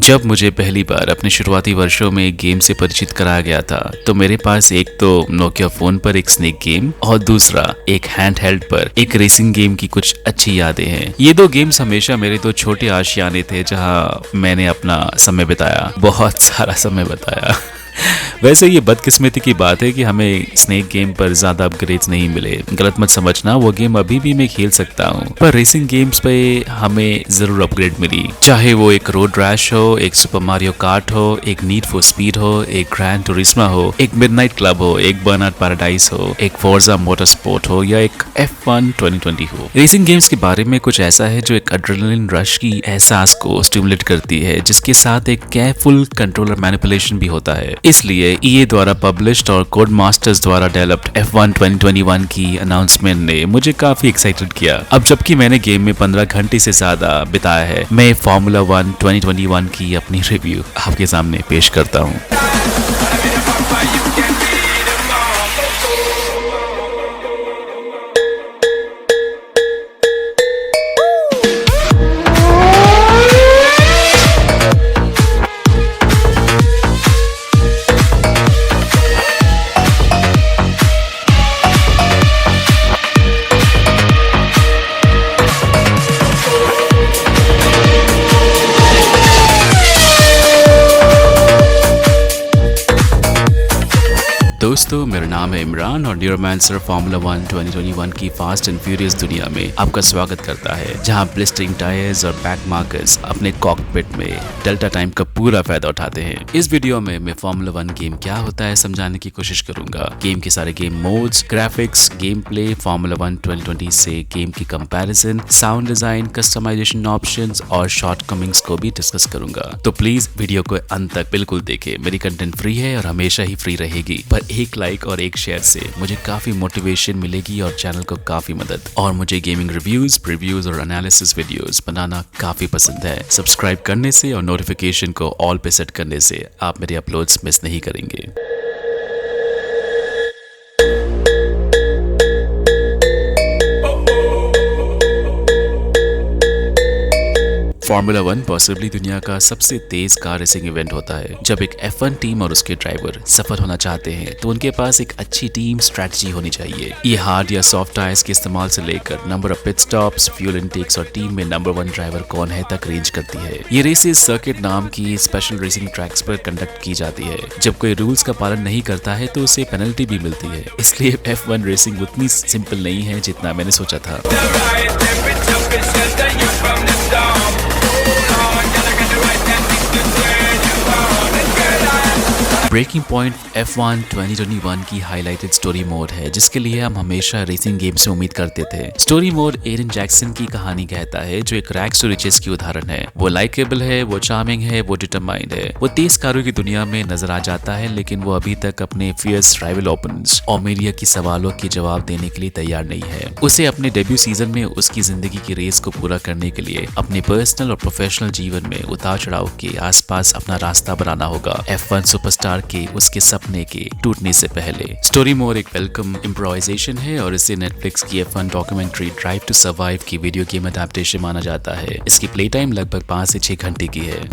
जब मुझे पहली बार अपने शुरुआती वर्षों में एक गेम से परिचित कराया गया था तो मेरे पास एक तो नोकिया फोन पर एक स्नेक गेम और दूसरा एक हैंड हेल्ड पर एक रेसिंग गेम की कुछ अच्छी यादें हैं। ये दो गेम्स हमेशा मेरे तो छोटे आशियाने थे जहां मैंने अपना समय बिताया, बहुत सारा समय बिताया। वैसे ये बदकिस्मती की बात है कि हमें स्नेक गेम पर ज्यादा अपग्रेड्स नहीं मिले। गलत मत समझना, वो गेम अभी भी मैं खेल सकता हूँ, पर रेसिंग गेम्स पे हमें जरूर अपग्रेड मिली। चाहे वो एक रोड रैश हो, एक सुपर मारियो कार्ट हो, एक नीड फॉर स्पीड हो, एक ग्रैंड टूरिस्मा हो, एक मिडनाइट क्लब हो, एक बर्नआउट पैराडाइज हो, एक फोर्जा मोटरस्पोर्ट हो या एक F1 2020 हो। रेसिंग गेम्स के बारे में कुछ ऐसा है जो एक एड्रेनलिन रश की एहसास को स्टिमुलेट करती है, जिसके साथ एक केयरफुल कंट्रोलर मैनिपुलेशन भी होता है। इसलिए EA द्वारा पब्लिश्ड और कोड मास्टर्स द्वारा डेवलप्ड F1 2021 की अनाउंसमेंट ने मुझे काफी एक्साइटेड किया। अब जबकि मैंने गेम में 15 घंटे से ज्यादा बिताया है, मैं फॉर्मूला 1 2021 की अपनी रिव्यू आपके सामने पेश करता हूँ। दोस्तों, मेरा नाम है इमरान और न्यूरोमांसर फॉर्मूला 1 2021 की फास्ट एंड फ्यूरियस दुनिया में आपका स्वागत करता है, जहां ब्लिस्टरिंग टायर्स और बैक मार्कर्स अपने कॉकपिट में डेल्टा टाइम का पूरा फायदा उठाते हैं। इस वीडियो में मैं फॉर्मूला 1 गेम क्या होता है समझाने की कोशिश करूंगा। गेम के सारे game modes, graphics, gameplay, Formula 1 2020 से गेम की comparison, sound design, customisation options और शॉर्टकमिंग्स को भी डिस्कस करूंगा। तो प्लीज वीडियो को अंत तक बिल्कुल देखें। मेरी कंटेंट फ्री है और हमेशा ही फ्री रहेगी, पर एक लाइक और एक शेयर से मुझे काफी मोटिवेशन मिलेगी और चैनल को काफी मदद। और मुझे गेमिंग रिव्यूज, प्रीव्यूज और एनालिसिस वीडियोस बनाना काफी पसंद है। सब्सक्राइब करने से और नोटिफिकेशन को ऑल पे सेट करने से आप मेरे अपलोड्स मिस नहीं करेंगे। फॉर्मूला 1 पॉसिबली दुनिया का सबसे तेज कार रेसिंग इवेंट होता है। जब एक F1 टीम और उसके ड्राइवर सफल होना चाहते हैं तो उनके पास एक अच्छी टीम स्ट्रेटजी होनी चाहिए। ये हार्ड या सॉफ्ट टायर्स के इस्तेमाल से लेकर number of pit stops, fuel intakes और टीम में नंबर 1 ड्राइवर कौन है तक रेंज करती है। ये रेसेस सर्किट नाम की स्पेशल रेसिंग ट्रैक्स पर कंडक्ट की जाती है। जब कोई रूल्स का पालन नहीं करता है तो उसे पेनल्टी भी मिलती है। इसलिए F1 रेसिंग उतनी सिंपल नहीं है जितना मैंने सोचा था। ब्रेकिंग पॉइंट F1 2021 की हाईलाइटेड स्टोरी मोड है, जिसके लिए हम हमेशा रेसिंग गेम से उम्मीद करते थे। स्टोरी मोड एरन जैक्सन की कहानी कहता है, जो एक रैग्स टू रिचेस की उदाहरण है। वो लाइकेबल है, वो चार्मिंग है, वो डिटरमाइंड है। वो तेज कारों की दुनिया में नजर आ जाता है, लेकिन वो अभी तक अपने फियर्स राइवल ओपोनेंट्स और मीडिया की सवालों के जवाब देने के लिए तैयार नहीं है। उसे अपने डेब्यू सीजन में उसकी जिंदगी की रेस को पूरा करने के लिए अपने पर्सनल और प्रोफेशनल जीवन में उतार चढ़ाव के आसपास अपना रास्ता बनाना होगा, F1 सुपरस्टार के उसके सपने के टूटने से पहले। स्टोरी मोड एक वेलकम इम्प्रोवाइजेशन है और इसे नेटफ्लिक्स की F1 documentary Drive to Survive की वीडियो गेम अडैप्टेशन माना जाता है। इसकी प्ले टाइम लगभग 5 से 6 घंटे की है।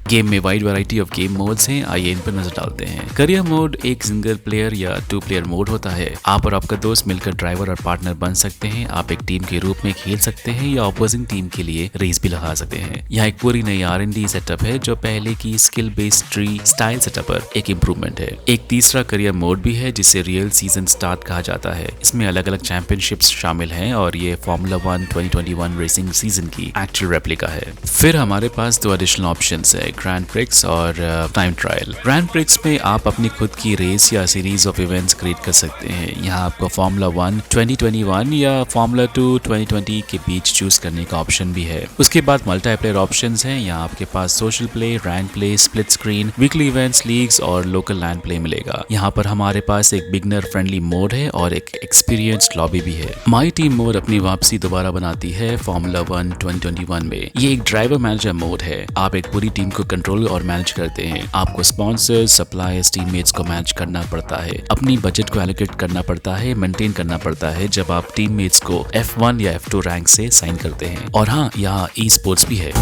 गेम में wide variety of game modes हैं, आइए इन पर नजर डालते हैं। करियर मोड एक सिंगल प्लेयर या 2 प्लेयर मोड होता है। आप और आपका दोस्त मिलकर ड्राइवर और पार्टनर बन सकते हैं। आप एक टीम के रूप में खेल सकते हैं या ऑपोजिंग टीम के लिए रेस भी लगा सकते हैं। यहाँ एक पूरी नई R&D सेटअप है, जो पहले की skill based tree style setup पर एक इम्प्रूवमेंट है। एक तीसरा करियर मोड भी है, जिसे रियल सीजन स्टार्ट कहा जाता है। इसमें अलग अलग चैंपियनशिप्स शामिल हैं और ये फॉर्मूला 1 2021 रेसिंग सीजन की एक्चुअल रेप्लिका है। फिर हमारे पास 2 एडिशनल ऑप्शंस है, ग्रैंड प्रिक्स और टाइम ट्रायल। ग्रैंड प्रिक्स में आप अपनी खुद की रेस या सीरीज ऑफ इवेंट्स क्रिएट कर सकते हैं। यहाँ आपको फॉर्मूला 1 2021 या फॉर्मूला 2 2020 के बीच चूज करने का ऑप्शन भी है। उसके बाद मल्टीप्लेयर ऑप्शंस हैं। यहाँ आपके पास social play, rank play, split screen, weekly events, leagues और लोकल लैंड प्ले मिलेगा। यहाँ पर हमारे पास एक बिगनर फ्रेंडली मोड है और एक एक्सपीरियंस्ड लॉबी भी है। माई टीम मोड अपनी वापसी दोबारा बनाती है फॉर्मूला 1 2021 में। ये एक ड्राइवर मैनेजर मोड है। आप एक पूरी टीम को कंट्रोल और मैनेज करते हैं। आपको स्पॉन्सर्स, सप्लायर्स, टीममेट्स को मैनेज करना पड़ता है, अपनी बजट को एलोकेट करना पड़ता है, मेंटेन करना पड़ता है जब आप टीममेट्स को F1 या F2 रैंक से साइन करते हैं। और हाँ, यहाँ ई स्पोर्ट्स भी है।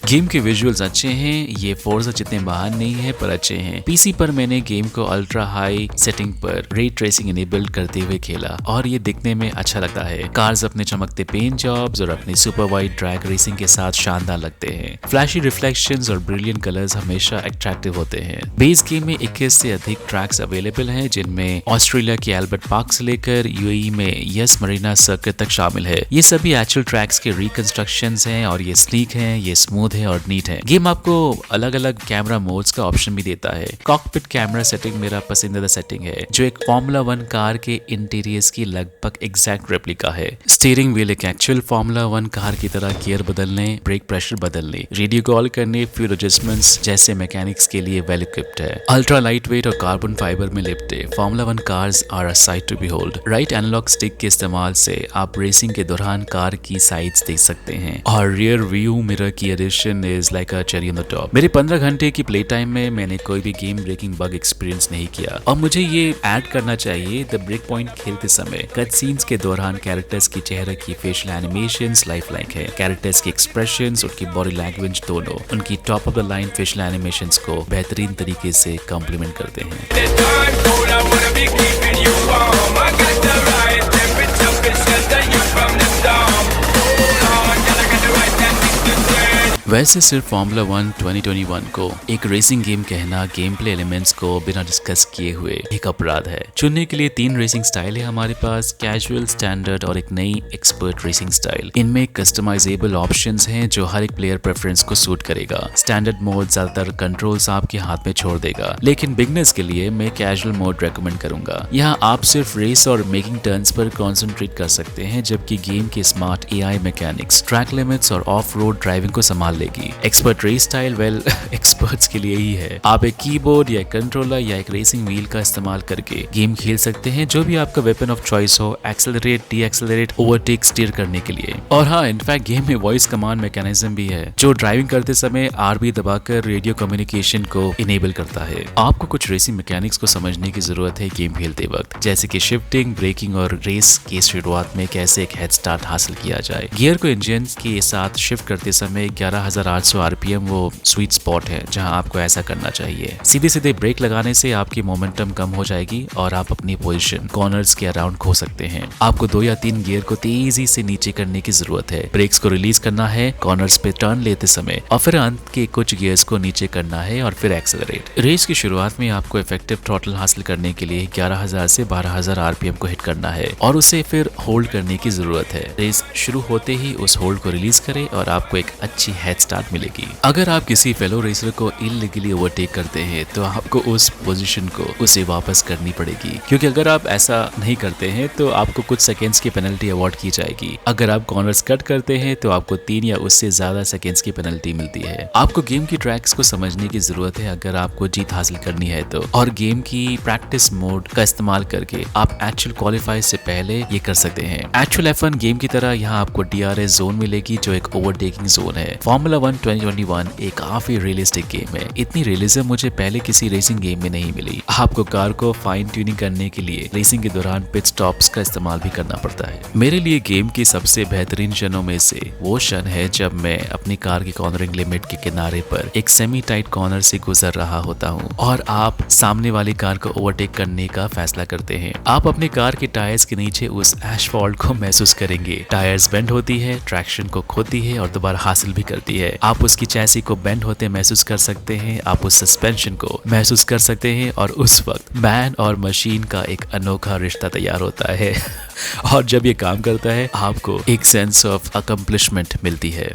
गेम के विजुअल्स अच्छे हैं, ये फोर्जा जितने महान नहीं है पर अच्छे हैं। पीसी पर मैंने गेम को अल्ट्रा हाई सेटिंग पर रे ट्रेसिंग इनेबल करते हुए खेला और ये दिखने में अच्छा लगता है। कार्स अपने चमकते पेंट जॉब्स और अपनी सुपर वाइड ड्रैग रेसिंग के साथ शानदार लगते हैं। फ्लैशी रिफ्लेक्शंस और ब्रिलियंट कलर्स हमेशा अट्रैक्टिव होते हैं। बेस गेम में 21 से अधिक ट्रैक्स अवेलेबल हैं, जिनमें ऑस्ट्रेलिया के एल्बर्ट पार्क से लेकर यूएई में यस मरीना सर्किट तक शामिल है। ये सभी एक्चुअल ट्रैक्स के रिकंस्ट्रक्शंस हैं और ये स्लीक हैं, ये स्मूथ है और नीट है। गेम आपको अलग अलग कैमरा मोड्स का ऑप्शन भी देता है। कॉकपिट कैमरा सेटिंग मेरा पसंदीदा सेटिंग है, जो एक फॉर्मूला 1 कार के इंटीरियर्स की लगभग एग्जैक्ट रेप्लिका है। स्टीयरिंग व्हील एक एक्चुअल फॉर्मूला 1 कार की तरह गियर बदलने, ब्रेक प्रेशर बदलने, रेडियो कॉल करने, फ्यूल एडजस्टमेंट्स जैसे मैकेनिक्स के लिए वेल इक्विप्ड है। अल्ट्रा लाइट वेट और कार्बन फाइबर में लिपटे formula 1 cars are a sight to behold. Right analogue stick के इस्तेमाल से आप रेसिंग के दौरान कार की साइड्स देख सकते हैं और रियर व्यू मिरर की addition is like a cherry on the top. मेरे 15 घंटे की प्ले टाइम में मैंने कोई भी गेम ब्रेकिंग बग एक्सपीरियंस नहीं किया। और मुझे ये ऐड करना चाहिए, द ब्रेक पॉइंट खेलते समय कट सीन्स के दौरान कैरेक्टर्स की चेहरे की फेशियल एनिमेशंस लाइफ लाइक है। कैरेक्टर्स की एक्सप्रेशंस, उनकी बॉडी लैंग्वेज दोनों उनकी top of the line facial animations को बेहतरीन तरीके से कॉम्प्लीमेंट करते हैं। वैसे सिर्फ फॉर्मूला 1 2021 को एक रेसिंग गेम कहना गेम प्ले एलिमेंट्स को बिना डिस्कस किए हुए एक अपराध है। चुनने के लिए 3 रेसिंग स्टाइल है हमारे पास, कैजुअल, स्टैंडर्ड और एक नई एक्सपर्ट रेसिंग स्टाइल। इनमें कस्टमाइजेबल ऑप्शंस हैं जो हर एक प्लेयर प्रेफरेंस को सूट करेगा। स्टैंडर्ड मोड ज्यादातर कंट्रोल्स आपके हाथ में छोड़ देगा, लेकिन बिगनर्स के लिए मैं कैजुअल मोड रेकमेंड करूंगा। यहाँ आप सिर्फ रेस और मेकिंग टर्न्स पर कॉन्सेंट्रेट कर सकते हैं, जबकि गेम के smart AI mechanics track limits और ऑफ रोड ड्राइविंग को संभाल लेगी। Expert race style well experts के लिए ही है। आप एक कीबोर्ड या कंट्रोलर या एक रेसिंग व्हील का इस्तेमाल करके गेम खेल सकते हैं, जो भी आपका वेपन ऑफ चॉइस हो, accelerate, decelerate, overtake, steer करने के लिए। और हाँ, इनफैक्ट गेम में वॉइस कमांड मैकेनिज्म भी है, जो ड्राइविंग करते समय RB दबाकर रेडियो कम्युनिकेशन को इनेबल करता है। आपको कुछ रेसिंग मैकेनिक्स को समझने की जरूरत है गेम खेलते वक्त, जैसे कि शिफ्टिंग, ब्रेकिंग और रेस की शुरुआत में कैसे एक हेड स्टार्ट हासिल किया जाए। गियर को इंजन के साथ शिफ्ट करते समय 11,800 RPM वो स्वीट स्पॉट है जहां आपको ऐसा करना चाहिए। सीधे सीधे ब्रेक लगाने से आपकी मोमेंटम कम हो जाएगी और आप अपनी पोजीशन कॉर्नर्स के अराउंड खो सकते हैं। आपको 2 या 3 गियर को तेजी से नीचे करने की जरूरत है। ब्रेक्स को रिलीज करना है कॉर्नर्स पे टर्न लेते समय, और फिर अंत के कुछ गियर्स को नीचे करना है और फिर एक्सेलरेट। रेस की शुरुआत में आपको इफेक्टिव थ्रॉटल हासिल करने के लिए 11,000 से 12,000 RPM को हिट करना है और उसे फिर होल्ड करने की जरूरत है। रेस शुरू होते ही उस होल्ड को रिलीज करें और आपको एक अच्छी हेड स्टार्ट मिलेगी। अगर आप किसी फेलो रेसर को इलीगली ओवरटेक करते हैं तो आपको उस पोजीशन को उसे वापस करनी पड़ेगी, क्योंकि अगर आप ऐसा नहीं करते हैं तो आपको कुछ सेकेंड्स की पेनल्टी अवॉर्ड की जाएगी। अगर आप कॉर्नर्स कट करते हैं तो आपको 3 या उससे ज्यादा सेकेंड्स की पेनल्टी मिलती है। आपको गेम की ट्रैक्स को समझने की जरूरत है अगर आपको जीत हासिल करनी है तो, और गेम की प्रैक्टिस मोड का इस्तेमाल करके आप एक्चुअल क्वालिफाई से पहले ये कर सकते हैं। एक्चुअल F1 गेम की तरह यहाँ आपको DRS जोन मिलेगी, जो एक ओवरटेकिंग जोन है। फॉर्मूला 1 2021 एक काफी रियलिस्टिक गेम है। इतनी रियलिज्म मुझे पहले किसी रेसिंग गेम में नहीं मिली। आपको कार को फाइन ट्यूनिंग करने के लिए रेसिंग के दौरान पिट स्टॉप्स का इस्तेमाल भी करना पड़ता है। मेरे लिए गेम की सबसे बेहतरीन क्षणों में से वो क्षण है जब मैं अपनी कार की कॉर्नरिंग लिमिट के किनारे पर एक सेमी टाइट कॉर्नर से गुजर रहा होता हूँ और आप सामने वाली कार को ओवरटेक करने का फैसला करते हैं। आप अपनी कार के टायर्स के नीचे उस एशफॉल्ट को महसूस करेंगे। टायर्स बेंड होती है, ट्रैक्शन को खोती है और दोबारा हासिल भी करती है। आप उसकी चैसी को बेंड होते महसूस कर सकते हैं, आप उस सस्पेंशन को महसूस कर सकते हैं और उस वक्त मैन और मशीन का एक अनोखा रिश्ता तैयार होता है और जब ये काम करता है आपको एक सेंस ऑफ अकम्प्लिशमेंट मिलती है।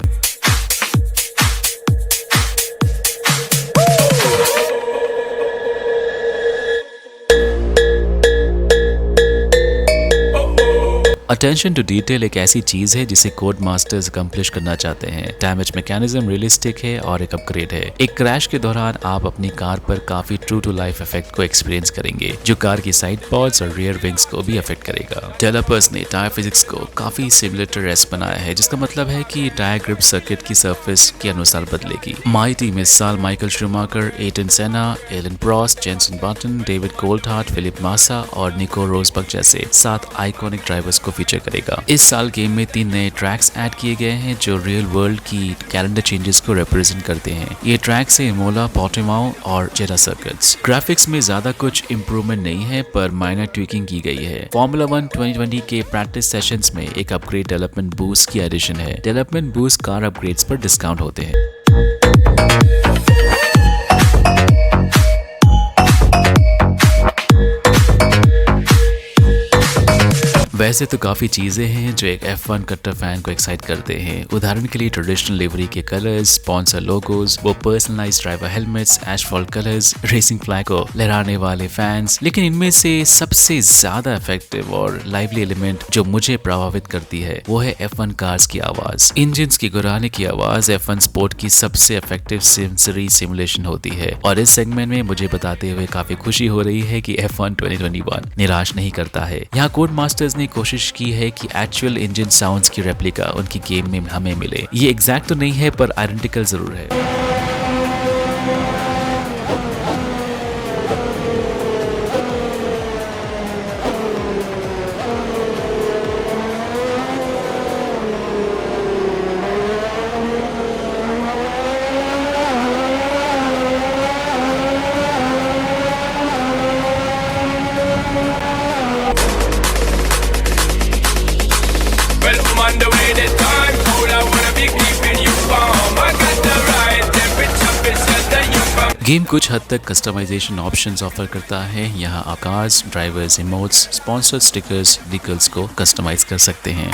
अटेंशन टू डिटेल एक ऐसी चीज है जिसे कोड मास्टर्स अकम्प्लिश करना चाहते हैं। डैमेज मैकेनिज्म रियलिस्टिक है और एक अपग्रेड है। एक क्रैश के दौरान आप अपनी कार पर काफी ट्रू टू लाइफ इफेक्ट को एक्सपीरियंस करेंगे, जो कार की साइड पॉड्स और रियर विंग्स को भी अफेक्ट करेगा। डेवलपर्स ने टायर फिजिक्स को काफी सिमुलेटर एस्क बनाया है, जिसका मतलब है कि टायर ग्रिप सर्किट की सरफेस के अनुसार बदलेगी। हमारी टीम इस साल Michael Schumacher, Ayrton Senna, Alain Prost, Jenson Button, David Coulthard, Felipe Massa और निको रोजबर्ग जैसे 7 आइकॉनिक ड्राइवर्स को फीचर करेगा। इस साल गेम में 3 नए ट्रैक्स ऐड किए गए हैं जो रियल वर्ल्ड की कैलेंडर चेंजेस को रिप्रेजेंट करते हैं। ये ट्रैक्स है मोला, पोर्टिमाओ और जेडा सर्किट्स। ग्राफिक्स में ज्यादा कुछ इंप्रूवमेंट नहीं है, पर माइनर ट्विकिंग की गई है। फॉर्मूला 1 2020 के प्रैक्टिस सेशंस में एक अपग्रेड डेवलपमेंट बूस्ट की एडिशन है। डेवलपमेंट बूस्ट कार अपग्रेड्स पर डिस्काउंट होते हैं। वैसे तो काफ़ी चीज़ें हैं जो एक F1 कट्टर फैन को एक्साइट करते हैं। उदाहरण के लिए ट्रेडिशनल लिवरी के कलर्स, स्पॉन्सर लोगोज, वो personalised driver helmets, asphalt colours, racing flag को लहराने वाले फैंस। लेकिन इनमें से सबसे ज़्यादा इफेक्टिव और लाइवली एलिमेंट जो मुझे प्रभावित करती है वो है F1 कार्स की आवाज़। इंजन्स की गुर्राने की आवाज़ F1 स्पोर्ट की सबसे इफेक्टिव सेंसरी सिमुलेशन होती है, और इस सेगमेंट में मुझे बताते हुए काफ़ी खुशी हो रही है कि F1 2021 निराश नहीं करता है। यहाँ कोड मास्टर्स ने कोशिश की है कि एक्चुअल इंजन साउंड्स की रेप्लिका उनकी गेम में हमें मिले। ये एग्जैक्ट तो नहीं है, पर आइडेंटिकल जरूर है। On the way this time, cool, I wanna be keeping you warm. I got the right temperature, it's just that you from. Game कुछ हद तक कस्टमाइजेशन ऑप्शंस ऑफर करता है। यहाँ आप cars, drivers, emotes, sponsor stickers, vehicles को customise कर सकते हैं।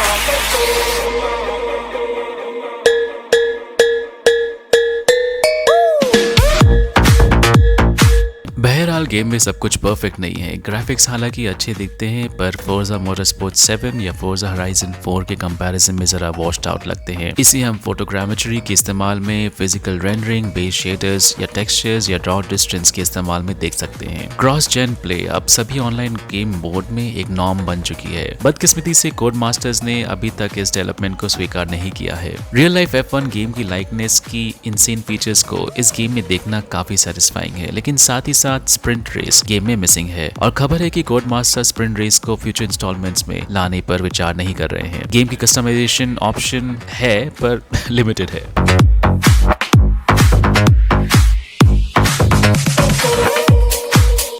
बहरहाल गेम में सब कुछ परफेक्ट नहीं है। ग्राफिक्स हालांकि अच्छे दिखते हैं, पर फोर्जा मोटरस्पोर्ट 7 या फोर्जा होराइजन 4 के कंपैरिजन में जरा वॉश्ड आउट लगते हैं। इसे हम फोटोग्रामेट्री के इस्तेमाल में, फिजिकल रेंडरिंग, बेस शेडर्स या टेक्सचर्स या ड्रॉ डिस्टेंस के इस्तेमाल में देख सकते हैं। क्रॉस जेन प्ले अब सभी ऑनलाइन गेम मोड में एक नॉर्म बन चुकी है। बदकिस्मती से कोड मास्टर्स ने अभी तक इस डेवलपमेंट को स्वीकार नहीं किया है। रियल लाइफ F1 गेम की लाइकनेस की इनसेन फीचर्स को इस गेम में देखना काफी सेटिस्फाइंग है, लेकिन साथ ही साथ स्प्रिंट रेस गेम में मिसिंग है, और खबर है कि कोड मास्टर स्प्रिंट रेस को फ्यूचर इंस्टॉलमेंट्स में लाने पर विचार नहीं कर रहे हैं। गेम की कस्टमाइजेशन ऑप्शन है, पर लिमिटेड है।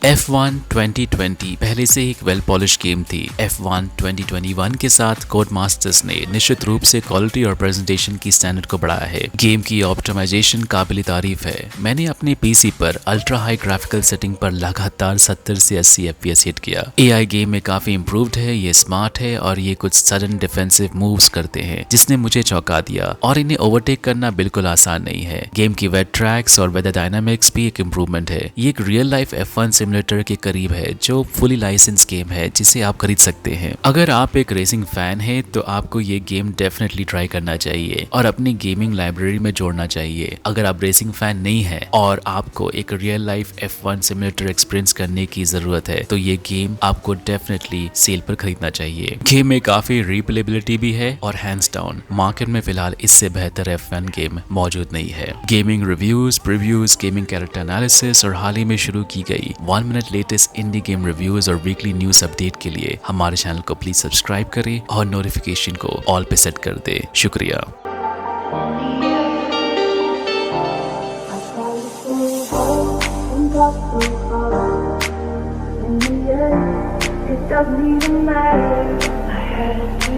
F1 2020 पहले से ही एक वेल पॉलिश गेम थी। F1 2021 के साथ कोड मास्टर्स ने निश्चित रूप से क्वालिटी और प्रेजेंटेशन की स्टैंडर्ड को बढ़ाया है। गेम की ऑप्टिमाइजेशन काबिल तारीफ है। मैंने अपने पीसी पर अल्ट्रा हाई ग्राफिकल सेटिंग पर लगातार 70 से 80 FPS हिट किया। AI गेम में काफी इम्प्रूव्ड है, ये स्मार्ट है और ये कुछ सडन डिफेंसिव मूव्स करते हैं जिसने मुझे चौंका दिया, और इन्हें ओवरटेक करना बिल्कुल आसान नहीं है। गेम की वेट ट्रैक्स और वेदर डायनामिक्स भी एक इम्प्रूवमेंट है। ये एक रियल लाइफ F1 सिमुलेटर के करीब है, जो फुली लाइसेंस गेम है जिसे आप खरीद सकते हैं। अगर आप एक रेसिंग फैन हैं तो आपको ये गेम डेफिनेटली ट्राई करना चाहिए और अपनी गेमिंग लाइब्रेरी में जोड़ना चाहिए। अगर आप रेसिंग फैन नहीं है और आपको एक real life F1 simulator experience करने की जरूरत है, तो ये गेम आपको डेफिनेटली सेल पर खरीदना चाहिए। गेम में काफी रिप्लेबिलिटी भी है और हैंड्स डाउन मार्केट में फिलहाल इससे बेहतर F1 गेम मौजूद नहीं है। Gaming reviews, previews, gaming character analysis और हाल ही में शुरू की गई 1 minute latest indie game reviews और वीकली न्यूज अपडेट के लिए हमारे चैनल को प्लीज सब्सक्राइब करें और नोटिफिकेशन को ऑल पे सेट कर दे। शुक्रिया। It doesn't even matter. I had to